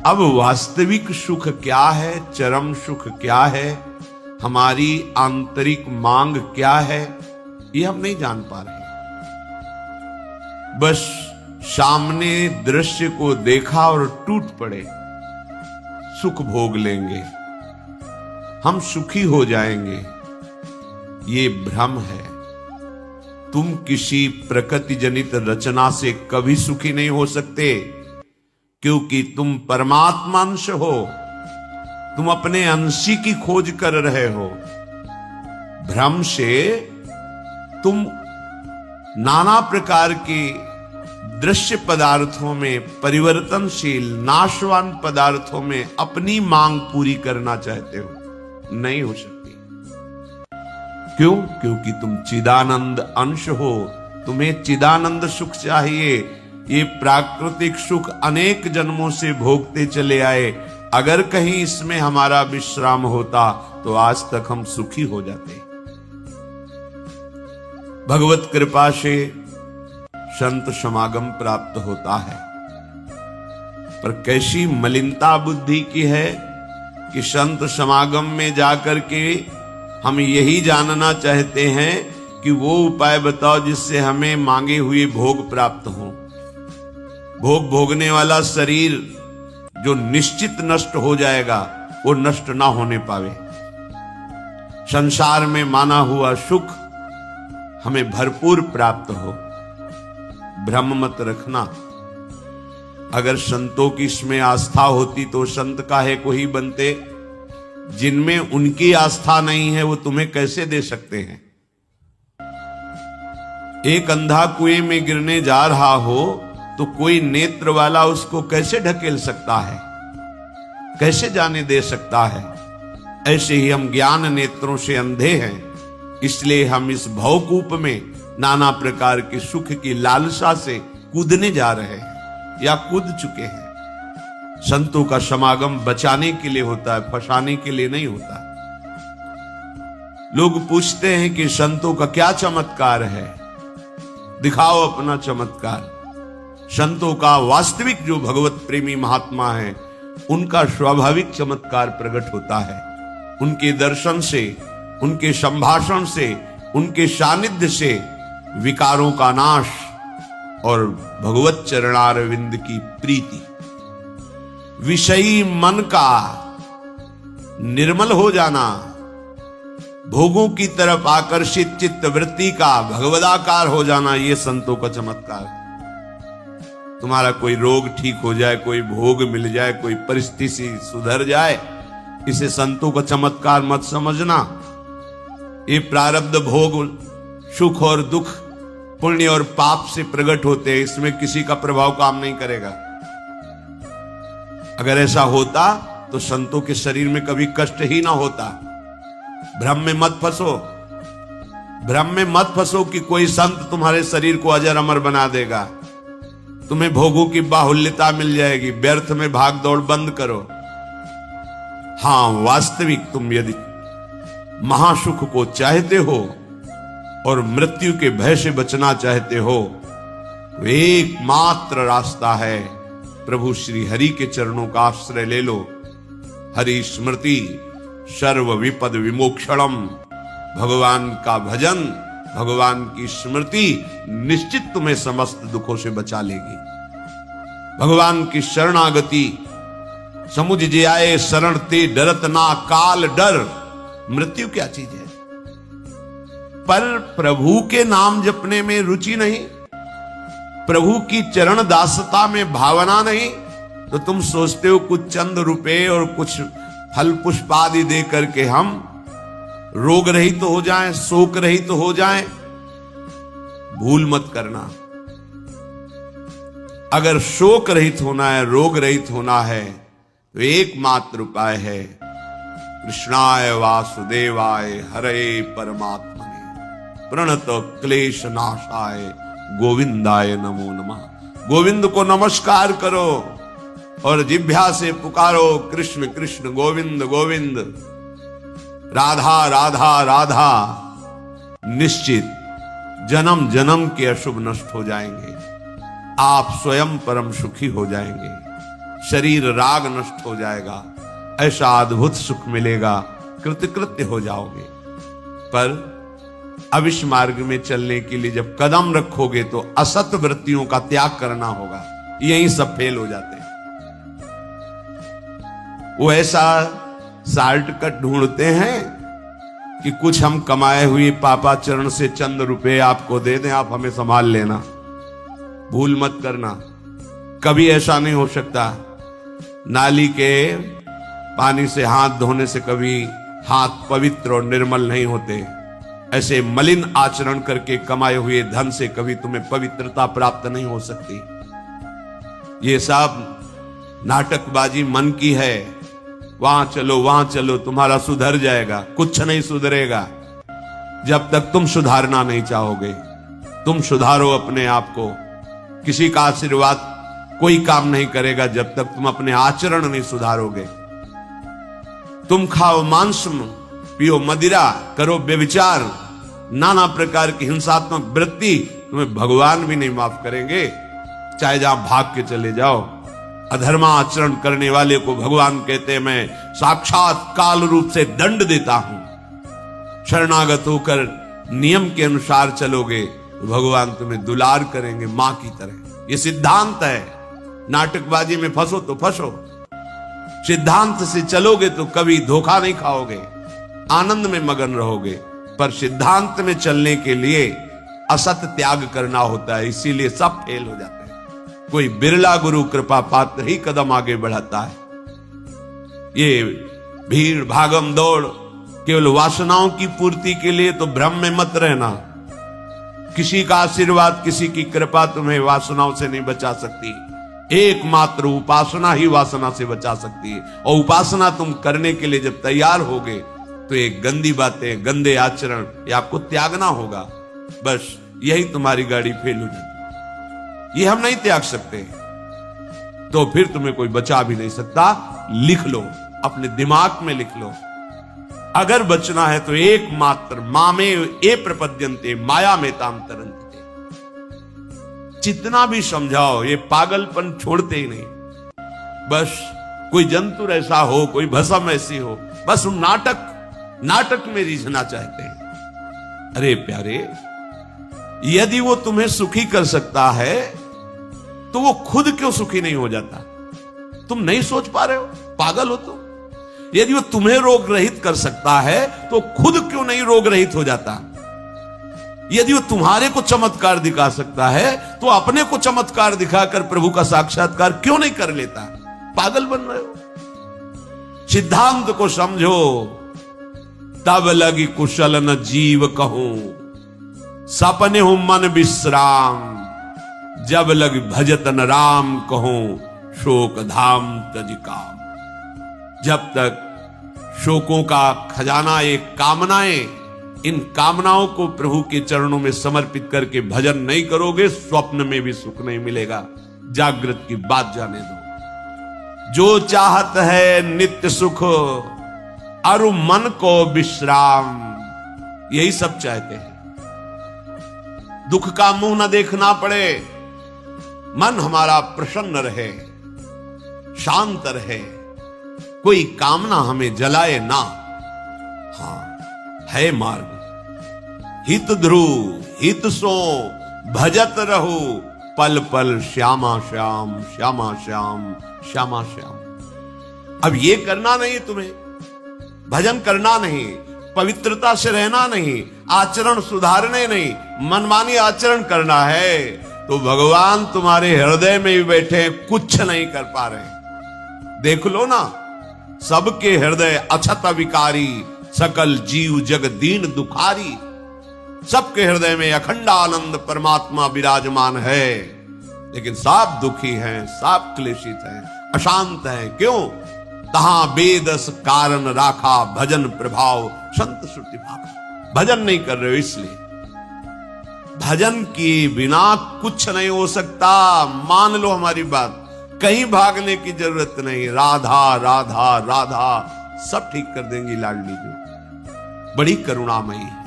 अब वास्तविक सुख क्या है, चरम सुख क्या है, हमारी आंतरिक मांग क्या है, ये हम नहीं जान पा रहे। बस सामने दृश्य को देखा और टूट पड़े, सुख भोग लेंगे, हम सुखी हो जाएंगे। ये भ्रम है। तुम किसी प्रकृति जनित रचना से कभी सुखी नहीं हो सकते, क्योंकि तुम परमात्मा अंश हो। तुम अपने अंशी की खोज कर रहे हो। भ्रम से तुम नाना प्रकार के दृश्य पदार्थों में, परिवर्तनशील नाशवान पदार्थों में अपनी मांग पूरी करना चाहते हो। नहीं हो सकती। क्यों? क्योंकि तुम चिदानंद अंश हो। तुम्हें चिदानंद सुख चाहिए। ये प्राकृतिक सुख अनेक जन्मों से भोगते चले आए। अगर कहीं इसमें हमारा विश्राम होता तो आज तक हम सुखी हो जाते। भगवत कृपा से संत समागम प्राप्त होता है, पर कैसी मलिनता बुद्धि की है कि संत समागम में जाकर के हम यही जानना चाहते हैं कि वो उपाय बताओ जिससे हमें मांगे हुए भोग प्राप्त हो। भोग भोगने वाला शरीर जो निश्चित नष्ट हो जाएगा, वो नष्ट ना होने पावे। संसार में माना हुआ सुख हमें भरपूर प्राप्त हो। भ्रम मत रखना। अगर संतों की इसमें आस्था होती तो संत काहे को ही बनते। जिनमें उनकी आस्था नहीं है वो तुम्हें कैसे दे सकते हैं। एक अंधा कुएं में गिरने जा रहा हो तो कोई नेत्र वाला उसको कैसे ढकेल सकता है, कैसे जाने दे सकता है। ऐसे ही हम ज्ञान नेत्रों से अंधे हैं, इसलिए हम इस भवकूप में नाना प्रकार के सुख की लालसा से कूदने जा रहे हैं या कूद चुके हैं। संतों का समागम बचाने के लिए होता है, फंसाने के लिए नहीं होता। लोग पूछते हैं कि संतों का क्या चमत्कार है, दिखाओ अपना चमत्कार। संतों का वास्तविक जो भगवत प्रेमी महात्मा है, उनका स्वाभाविक चमत्कार प्रकट होता है। उनके दर्शन से, उनके संभाषण से, उनके सानिध्य से विकारों का नाश और भगवत चरणारविंद की प्रीति, विषयी मन का निर्मल हो जाना, भोगों की तरफ आकर्षित चित्त वृत्ति का भगवदाकार हो जाना, ये संतों का चमत्कार। तुम्हारा कोई रोग ठीक हो जाए, कोई भोग मिल जाए, कोई परिस्थिति सुधर जाए, इसे संतों का चमत्कार मत समझना। ये प्रारब्ध भोग, सुख और दुख, पुण्य और पाप से प्रकट होते हैं। इसमें किसी का प्रभाव काम नहीं करेगा। अगर ऐसा होता तो संतों के शरीर में कभी कष्ट ही ना होता। भ्रम में मत फंसो। भ्रम में मत फंसो कि कोई संत तुम्हारे शरीर को अजर अमर बना देगा, तुम्हें भोगों की बाहुल्यता मिल जाएगी। व्यर्थ में भाग दौड़ बंद करो। हां, वास्तविक तुम यदि महासुख को चाहते हो और मृत्यु के भय से बचना चाहते हो तो एकमात्र रास्ता है प्रभु श्री हरि के चरणों का आश्रय ले लो। हरि स्मृति सर्व विपद विमोक्षणम। भगवान का भजन, भगवान की स्मृति निश्चित तुम्हें समस्त दुखों से बचा लेगी। भगवान की शरणागति, समुझ जे आए शरण ते डरत ना काल डर। मृत्यु क्या चीज है? पर प्रभु के नाम जपने में रुचि नहीं, प्रभु की चरण दासता में भावना नहीं, तो तुम सोचते हो कुछ चंद रुपए और कुछ फल पुष्प आदि दे करके हम रोग रहित तो हो जाएं, शोक रहित तो हो जाएं। भूल मत करना। अगर शोक रहित होना है, रोग रहित होना है, तो एकमात्र उपाय है कृष्णाय वासुदेवाय हरे परमात्मने प्रणत क्लेश नाशाय गोविंदाय नमो नमः। गोविंद को नमस्कार करो और जिह्वा से पुकारो कृष्ण कृष्ण गोविंद गोविंद, राधा राधा राधा। निश्चित जन्म जन्म के अशुभ नष्ट हो जाएंगे। आप स्वयं परम सुखी हो जाएंगे। शरीर राग नष्ट हो जाएगा, ऐसा अद्भुत सुख मिलेगा, कृतकृत्य हो जाओगे। पर अविश मार्ग में चलने के लिए जब कदम रखोगे तो असत वृत्तियों का त्याग करना होगा। यही सब फेल हो जाते हैं। वो ऐसा शॉर्टकट ढूंढते हैं कि कुछ हम कमाए हुए पापाचरण से चंद रुपए आपको दे दें, आप हमें संभाल लेना, भूल मत करना। कभी ऐसा नहीं हो सकता। नाली के पानी से हाथ धोने से कभी हाथ पवित्र और निर्मल नहीं होते। ऐसे मलिन आचरण करके कमाए हुए धन से कभी तुम्हें पवित्रता प्राप्त नहीं हो सकती। ये सब नाटकबाजी मन की है। वहां चलो तुम्हारा सुधर जाएगा, कुछ नहीं सुधरेगा जब तक तुम सुधारना नहीं चाहोगे। तुम सुधारो अपने आप को। किसी का आशीर्वाद कोई काम नहीं करेगा जब तक तुम अपने आचरण नहीं सुधारोगे। तुम खाओ मांस, पियो मदिरा, करो व्यभिचार, नाना प्रकार की हिंसात्मक वृत्ति, तुम्हें भगवान भी नहीं माफ करेंगे, चाहे जहां भाग के चले जाओ। अधर्मा आचरण करने वाले को भगवान कहते हैं मैं साक्षात काल रूप से दंड देता हूं। शरणागत होकर नियम के अनुसार चलोगे तो भगवान तुम्हें दुलार करेंगे मां की तरह। यह सिद्धांत है। नाटकबाजी में फंसो तो फंसो, सिद्धांत से चलोगे तो कभी धोखा नहीं खाओगे, आनंद में मगन रहोगे। पर सिद्धांत में चलने के लिए असत त्याग करना होता है, इसीलिए सब फेल हो जाते हैं। कोई बिरला गुरु कृपा पात्र ही कदम आगे बढ़ाता है। ये भीड़ भागम दौड़ केवल वासनाओं की पूर्ति के लिए तो भ्रम में मत रहना। किसी का आशीर्वाद, किसी की कृपा तुम्हें वासनाओं से नहीं बचा सकती। एकमात्र उपासना ही वासना से बचा सकती है। और उपासना तुम करने के लिए जब तैयार होगे तो ये गंदी बातें, गंदे आचरण, ये आपको त्यागना होगा। बस यही तुम्हारी गाड़ी फेल हो जाती। ये हम नहीं त्याग सकते तो फिर तुम्हें कोई बचा भी नहीं सकता। लिख लो, अपने दिमाग में लिख लो, अगर बचना है तो एकमात्र मामे ए प्रपद्यन्ते माया में ताम तरन्ते। जितना भी समझाओ ये पागलपन छोड़ते ही नहीं। बस कोई जंतु ऐसा हो, कोई भस्म ऐसी हो, बस हम नाटक में रीझना चाहते हैं। अरे प्यारे, यदि वो तुम्हें सुखी कर सकता है तो वो खुद क्यों सुखी नहीं हो जाता? तुम नहीं सोच पा रहे हो? पागल हो तुम? यदि वो तुम्हें रोग रहित कर सकता है तो खुद क्यों नहीं रोग रहित हो जाता? यदि वो तुम्हारे को चमत्कार दिखा सकता है तो अपने को चमत्कार दिखाकर प्रभु का साक्षात्कार क्यों नहीं कर लेता? पागल बन रहे हो। सिद्धांत को समझो। तब लगी कुशल न जीव कहूं, सपने हूं मन विश्राम। जब लग भजत न राम कहूं, शोक धाम तज काम। जब तक शोकों का खजाना एक कामनाएं, इन कामनाओं को प्रभु के चरणों में समर्पित करके भजन नहीं करोगे, स्वप्न में भी सुख नहीं मिलेगा। जागृत की बात जाने दो। जो चाहत है नित्य सुख, अरु मन को विश्राम, यही सब चाहते हैं। दुख का मुंह न देखना पड़े, मन हमारा प्रसन्न रहे, शांत रहे, कोई कामना हमें जलाए ना। हां, है मार्ग। हित ध्रुव हित सो भजत रहो, पल पल श्यामा श्याम श्यामा श्याम श्यामा श्याम। अब ये करना नहीं तुम्हें, भजन करना नहीं, पवित्रता से रहना नहीं, आचरण सुधारने नहीं, मनमानी आचरण करना है तो भगवान तुम्हारे हृदय में भी बैठे, कुछ नहीं कर पा रहे। देख लो ना, सबके हृदय अछत विकारी, सकल जीव जग दीन दुखारी। सबके हृदय में अखंड आनंद परमात्मा विराजमान है, लेकिन सब दुखी हैं, सब क्लेशित हैं, अशांत हैं। क्यों? तहां बेदस कारण राखा, भजन प्रभाव संत श्रुति भाखा। भजन नहीं कर रहे हो इसलिए। भजन के बिना कुछ नहीं हो सकता। मान लो हमारी बात, कहीं भागने की जरूरत नहीं। राधा राधा राधा सब ठीक कर देंगी लाडली जो, बड़ी करुणामयी है।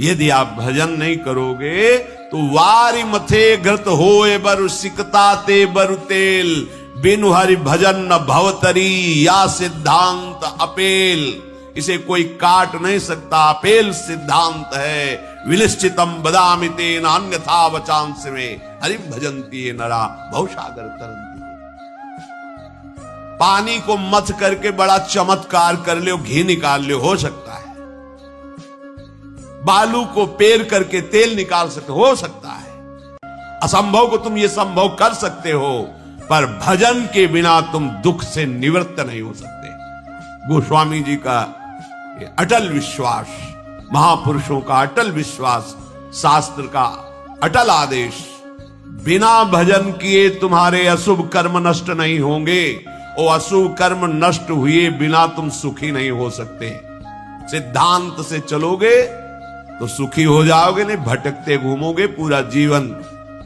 यदि आप भजन नहीं करोगे तो वारी मथे घृत होए बरु सिकता ते बरु तेल, बिनु हरि भजन न भवतरी, या सिद्धांत अपेल, इसे कोई काट नहीं सकता, अपेल सिद्धांत है। विनिश्चितम बदामि तेन अन्यथा वचांस में, हरि भजंती नरा भवसागर तरंती। पानी को मथ करके बड़ा चमत्कार कर लो, घी निकाल लो, हो सकता है। बालू को पेर करके तेल निकाल सकते हो सकता है। असंभव को तुम ये संभव कर सकते हो, पर भजन के बिना तुम दुख से निवृत्त नहीं हो सकते। गोस्वामी जी का ये अटल विश्वास, महापुरुषों का अटल विश्वास, शास्त्र का अटल आदेश, बिना भजन किए तुम्हारे अशुभ कर्म नष्ट नहीं होंगे, और अशुभ कर्म नष्ट हुए बिना तुम सुखी नहीं हो सकते। सिद्धांत से चलोगे तो सुखी हो जाओगे, नहीं भटकते घूमोगे, पूरा जीवन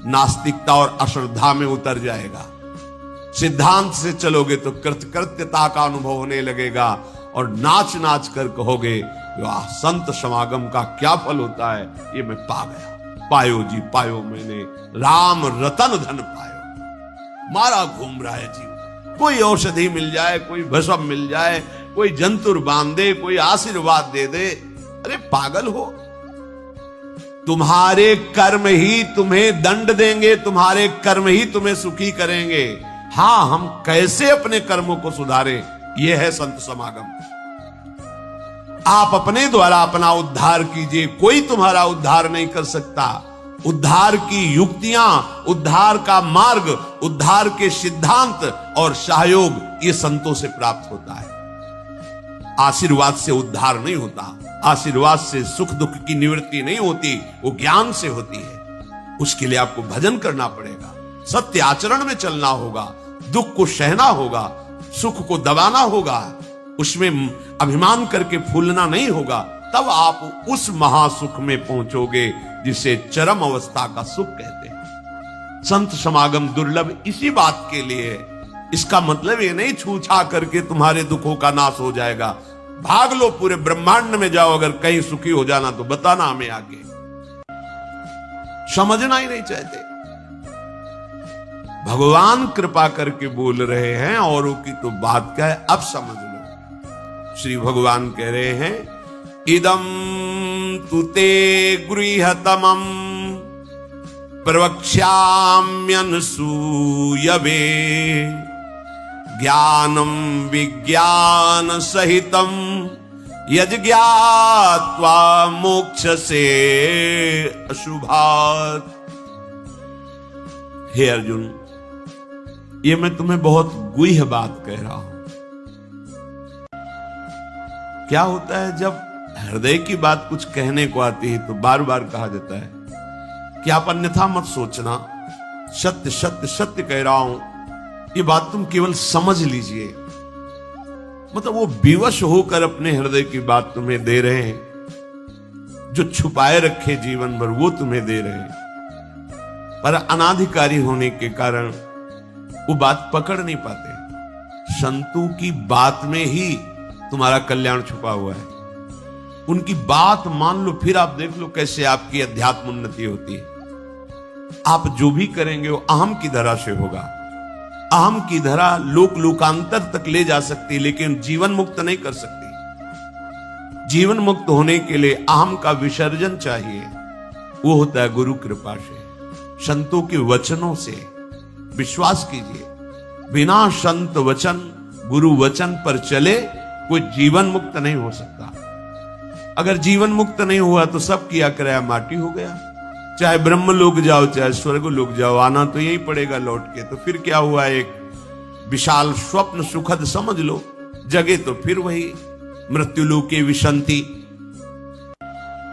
नास्तिकता और अश्रद्धा में उतर जाएगा। सिद्धांत से चलोगे तो कृतकृत्यता का अनुभव होने लगेगा, और नाच नाच कर कहोगे वाह, संत समागम का क्या फल होता है, ये मैं पा गया। पायो जी पायो मैंने, राम रतन धन पायो। मारा घूम रहा है जीव, कोई औषधि मिल जाए, कोई भस्म मिल जाए, कोई जंतुर बांध दे, कोई आशीर्वाद दे दे, अरे पागल हो। तुम्हारे कर्म ही तुम्हें दंड देंगे, तुम्हारे कर्म ही तुम्हें सुखी करेंगे। हां, हम कैसे अपने कर्मों को सुधारें, यह है संत समागम। आप अपने द्वारा अपना उद्धार कीजिए, कोई तुम्हारा उद्धार नहीं कर सकता। उद्धार की युक्तियां, उद्धार का मार्ग, उद्धार के सिद्धांत और सहयोग, ये संतों से प्राप्त होता है। आशीर्वाद से उद्धार नहीं होता, आशीर्वाद से सुख दुख की निवृत्ति नहीं होती, वो ज्ञान से होती है। उसके लिए आपको भजन करना पड़ेगा, सत्य आचरण में चलना होगा, दुख को सहना होगा, सुख को दबाना होगा, उसमें अभिमान करके फूलना नहीं होगा। तब आप उस महासुख में पहुंचोगे जिसे चरम अवस्था का सुख कहते हैं। संत समागम दुर्लभ इसी बात के लिए है। इसका मतलब ये नहीं छू छा करके तुम्हारे दुखों का नाश हो जाएगा। भाग लो, पूरे ब्रह्मांड में जाओ, अगर कहीं सुखी हो जाना तो बताना हमें आगे। समझना ही नहीं चाहते। भगवान कृपा करके बोल रहे हैं, औरों की तो बात क्या है, अब समझ लो। श्री भगवान कह रहे हैं, इदं तुते गृहतमं प्रवक्ष्याम्यनसूयवे ज्ञानम विज्ञान सहितम यज्ञात्वा मोक्ष से अशुभात्। हे अर्जुन, ये मैं तुम्हें बहुत गुह्य बात कह रहा हूं। क्या होता है जब हृदय की बात कुछ कहने को आती है तो बार बार कहा जाता है कि आप अन्यथा मत सोचना, सत्य सत्य सत्य कह रहा हूं, ये बात तुम केवल समझ लीजिए। मतलब वो विवश होकर अपने हृदय की बात तुम्हें दे रहे हैं, जो छुपाए रखे जीवन भर वो तुम्हें दे रहे हैं, पर अनाधिकारी होने के कारण वो बात पकड़ नहीं पाते। संतों की बात में ही तुम्हारा कल्याण छुपा हुआ है। उनकी बात मान लो, फिर आप देख लो कैसे आपकी अध्यात्म उन्नति होती है। आप जो भी करेंगे वो अहम की धरा से होगा। अहम की धरा लोक लोकांतर तक ले जा सकती है, लेकिन जीवन मुक्त नहीं कर सकती। जीवन मुक्त होने के लिए अहम का विसर्जन चाहिए, वो होता है गुरु कृपा से, संतों के वचनों से। विश्वास कीजिए, बिना संत वचन गुरु वचन पर चले कोई जीवन मुक्त नहीं हो सकता। अगर जीवन मुक्त नहीं हुआ तो सब किया कराया माटी हो गया। चाहे ब्रह्म लोक जाओ चाहे स्वर्ग लोक जाओ, आना तो यही पड़ेगा लौट के। तो फिर क्या हुआ, एक विशाल स्वप्न सुखद समझ लो, जगे तो फिर वही मृत्यु लोके विशंति।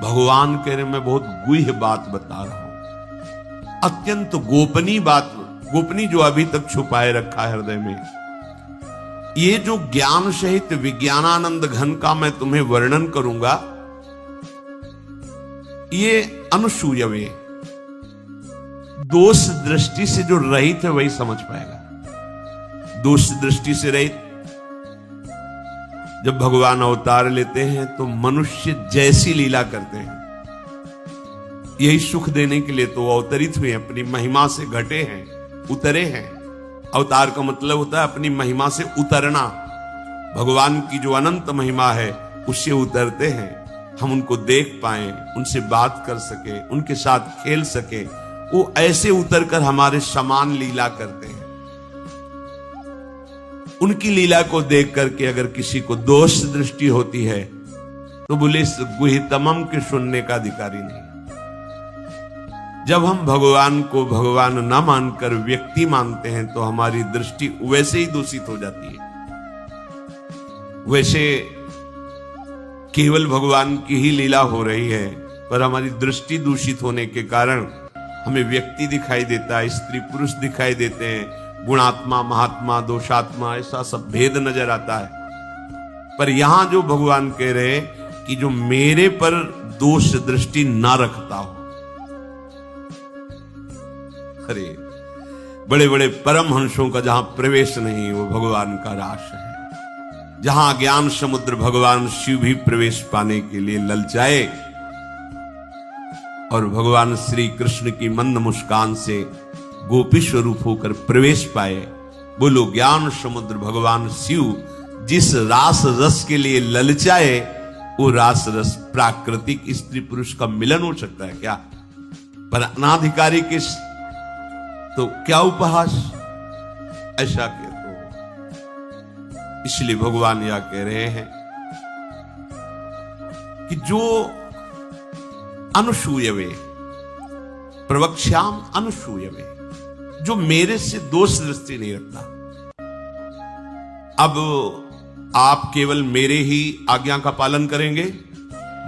भगवान कह रहे मैं बहुत गुह्य बात बता रहा हूं, अत्यंत गोपनीय बात, गोपनीय जो अभी तक छुपाए रखा है हृदय में। ये जो ज्ञान सहित विज्ञानानंद घन का मैं तुम्हें वर्णन करूंगा, ये अनुसूयवे, दोष दृष्टि से जो रहित है वही समझ पाएगा। दोष दृष्टि से रहित, जब भगवान अवतार लेते हैं तो मनुष्य जैसी लीला करते हैं, यही सुख देने के लिए तो अवतरित हुए, अपनी महिमा से घटे हैं, उतरे हैं। अवतार का मतलब होता है अपनी महिमा से उतरना। भगवान की जो अनंत महिमा है उससे उतरते हैं, हम उनको देख पाए, उनसे बात कर सके, उनके साथ खेल सके। वो ऐसे उतरकर हमारे समान लीला करते हैं। उनकी लीला को देख करके अगर किसी को दोष दृष्टि होती है तो बोले इस गुहितमम के सुनने का अधिकारी नहीं। जब हम भगवान को भगवान न मानकर व्यक्ति मानते हैं तो हमारी दृष्टि वैसे ही दूषित हो जाती है। वैसे केवल भगवान की ही लीला हो रही है, पर हमारी दृष्टि दूषित होने के कारण हमें व्यक्ति दिखाई देता है, स्त्री पुरुष दिखाई देते हैं, गुणात्मा महात्मा दोषात्मा ऐसा सब भेद नजर आता है। पर यहां जो भगवान कह रहे हैं कि जो मेरे पर दोष दृष्टि ना रखता हो, अरे बड़े बड़े परमहंसों का जहां प्रवेश नहीं वो भगवान का रास है। जहां ज्ञान समुद्र भगवान शिव भी प्रवेश पाने के लिए ललचाए और भगवान श्री कृष्ण की मंद मुस्कान से गोपी स्वरूप होकर प्रवेश पाए। बोलो ज्ञान समुद्र भगवान शिव जिस रास रस के लिए ललचाए वो रास रस प्राकृतिक स्त्री पुरुष का मिलन हो सकता है क्या? पर अनाधिकारी के तो क्या उपहास, ऐसा कह दो। इसलिए भगवान यह कह रहे हैं कि जो अनुसूयवे प्रवक्ष्याम अनुसूयवे, जो मेरे से दोष दृष्टि नहीं रखता। अब आप केवल मेरे ही आज्ञा का पालन करेंगे,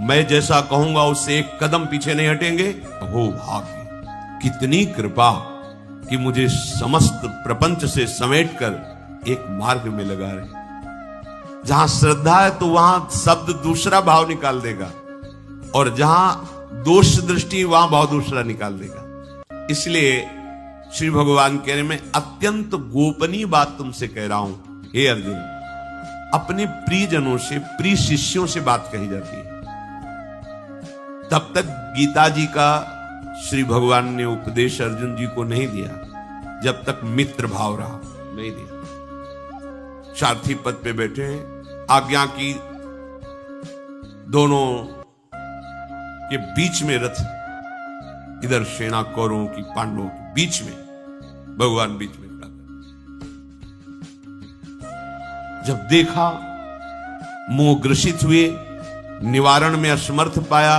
मैं जैसा कहूंगा उससे एक कदम पीछे नहीं हटेंगे। हो भाग्य, कितनी कृपा कि मुझे समस्त प्रपंच से समेटकर एक मार्ग में लगा रहे। जहां श्रद्धा है तो वहां शब्द दूसरा भाव निकाल देगा, और जहां दोष दृष्टि वहां भाव दूसरा निकाल देगा। इसलिए श्री भगवान कह रहे मैं अत्यंत गोपनीय बात तुमसे कह रहा हूं हे अर्जुन। अपने प्रियजनों से, प्रिय शिष्यों से बात कही जाती है। तब तक गीता जी का श्री भगवान ने उपदेश अर्जुन जी को नहीं दिया जब तक मित्र भाव रहा, नहीं दिया। सारथी पद पे बैठे हैं, आज्ञा की दोनों के बीच में रथ, इधर सेना कौरवों की पांडवों के बीच में, भगवान बीच में खड़ा कर। जब देखा मोह ग्रसित हुए, निवारण में असमर्थ पाया,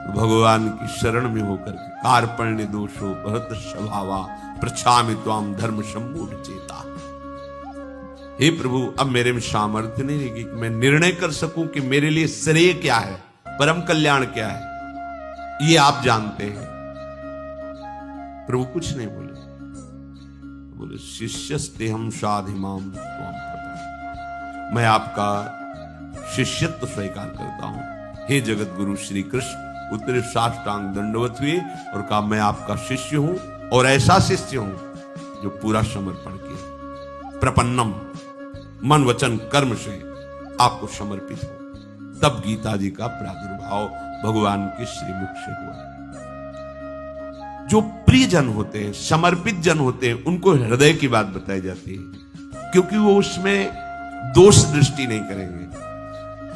भगवान की शरण में होकर के कार्पण्य दोषो भरत स्वभावा प्रछामि त्वाम धर्म सम्मूढ़ चेता। हे प्रभु, अब मेरे में सामर्थ्य नहीं रहेगी कि मैं निर्णय कर सकूं कि मेरे लिए श्रेय क्या है, परम कल्याण क्या है, ये आप जानते हैं। प्रभु कुछ नहीं बोले, बोले शिष्यस्तेहम साधिमाम त्वाम प्रपन्नः, मैं आपका शिष्यत्व स्वीकार करता हूं। हे जगत गुरु श्री कृष्ण उतरे साष्टांग दंडवत हुए और कहा मैं आपका शिष्य हूं, और ऐसा शिष्य हूं जो पूरा समर्पण किया, प्रपन्नम, मन वचन कर्म से आपको समर्पित हो। तब गीता जी का प्रादुर्भाव भगवान के श्रीमुख से हुआ। जो प्रिय जन होते हैं, समर्पित जन होते हैं, उनको हृदय की बात बताई जाती है, क्योंकि वो उसमें दोष दृष्टि नहीं करेंगे।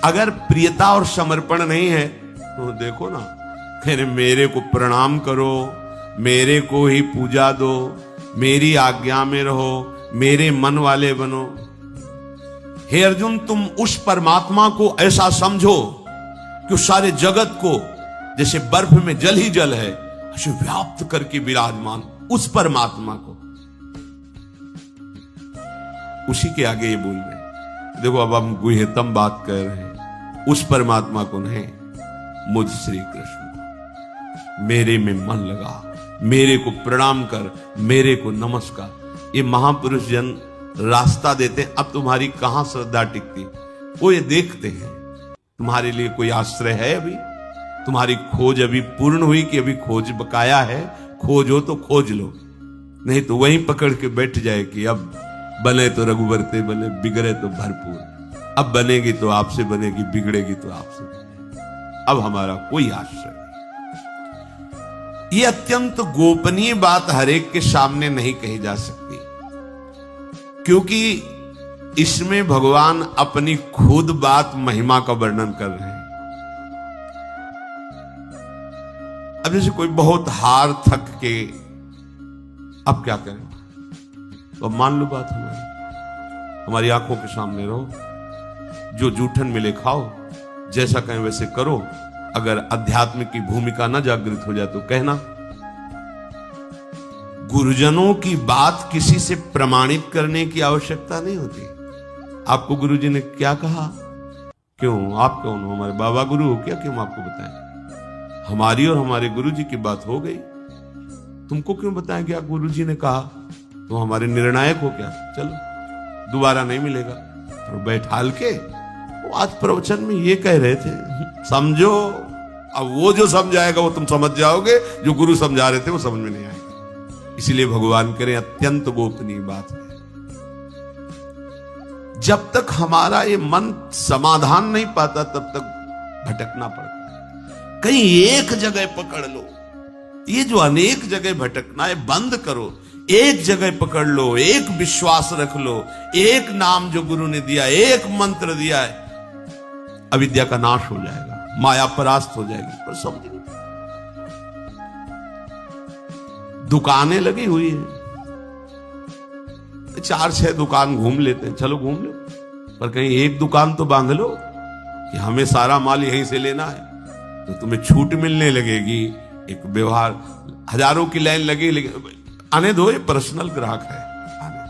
अगर प्रियता और समर्पण नहीं है तो देखो ना, कह रहे मेरे को प्रणाम करो, मेरे को ही पूजा दो, मेरी आज्ञा में रहो, मेरे मन वाले बनो। हे अर्जुन, तुम उस परमात्मा को ऐसा समझो कि उस सारे जगत को जैसे बर्फ में जल ही जल है ऐसे व्याप्त करके विराजमान उस परमात्मा को, उसी के आगे ये बोल रहे। देखो अब हम गुह्यतम बात कर रहे हैं, उस परमात्मा को नहीं, मुझ श्री कृष्ण को। मेरे में मन लगा, मेरे को प्रणाम कर, मेरे को नमस्कार। ये महापुरुष जन रास्ता देते हैं। अब तुम्हारी कहां श्रद्धा टिकती, वो ये देखते हैं तुम्हारे लिए कोई आश्रय है, अभी तुम्हारी खोज अभी पूर्ण हुई कि अभी खोज बकाया है। खोज हो तो खोज लो, नहीं तो वहीं पकड़ के बैठ जाए कि अब बने तो रघुवर ते बने, बिगड़े तो भरपूर। अब बनेगी तो आपसे बनेगी, बिगड़ेगी तो आपसे बनेगी। अब हमारा कोई आश्रय नहीं। ये अत्यंत गोपनीय बात हरेक के सामने नहीं कही जा सकती। क्योंकि इसमें भगवान अपनी खुद बात महिमा का वर्णन कर रहे हैं। अब जैसे कोई बहुत हार थक के अब क्या करें, तो मान लो बात हमारी आंखों के सामने रहो, जो जूठन मिले खाओ, जैसा कहें वैसे करो। अगर अध्यात्म की भूमिका ना जागृत हो जाए तो कहना। गुरुजनों की बात किसी से प्रमाणित करने की आवश्यकता नहीं होती। आपको गुरुजी ने क्या कहा, क्यों आप कौन हो, हमारे बाबा गुरु हो क्या, क्यों आपको बताएं? हमारी और हमारे गुरुजी की बात हो गई, तुमको क्यों बताएं? क्या गुरुजी ने कहा तो हमारे निर्णायक हो क्या? चलो दोबारा नहीं मिलेगा। तो बैठाल के वो आज प्रवचन में ये कह रहे थे, समझो। अब वो जो समझाएगा वो तुम समझ जाओगे, जो गुरु समझा रहे थे वो समझ में नहीं आएगा। इसलिए भगवान करें अत्यंत गोपनीय बात है। जब तक हमारा ये मन समाधान नहीं पाता तब तक भटकना पड़ता है। कहीं एक जगह पकड़ लो, ये जो अनेक जगह भटकना है बंद करो। एक जगह पकड़ लो, एक विश्वास रख लो, एक नाम जो गुरु ने दिया, एक मंत्र दिया है, अविद्या का नाश हो जाएगा, माया परास्त हो जाएगी। पर समझ नहीं, दुकानें लगी हुई है, 4-6 दुकान घूम लेते हैं, चलो घूम लो, पर कहीं एक दुकान तो बांध लो कि हमें सारा माल यहीं से लेना है, तो तुम्हें छूट मिलने लगेगी। एक व्यवहार, हजारों की लाइन लगी, लेकिन आने दो, ये पर्सनल ग्राहक है, आने।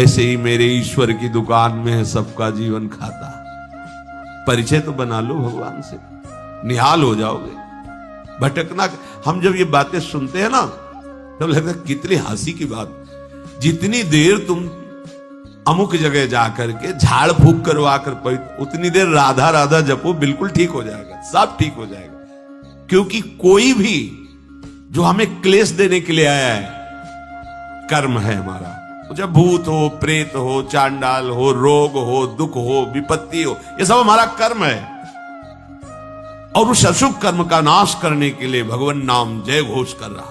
ऐसे ही मेरे ईश्वर की दुकान में है सबका जीवन खाता। परिचय तो बना लो भगवान से, निहाल हो जाओगे। भटकना, हम जब ये बातें सुनते हैं ना तब लगता है कितनी हंसी की बात। जितनी देर तुम अमुक जगह जाकर के झाड़ फूक करवा कर उतनी देर राधा राधा जपो, बिल्कुल ठीक हो जाएगा, सब ठीक हो जाएगा। क्योंकि कोई भी जो हमें क्लेश देने के लिए आया है, कर्म है हमारा। जब भूत हो, प्रेत हो, चांडाल हो, रोग हो, दुख हो, विपत्ति हो, ये सब हमारा कर्म है। और उस अशुभ कर्म का नाश करने के लिए भगवान नाम जय घोष कर रहा है।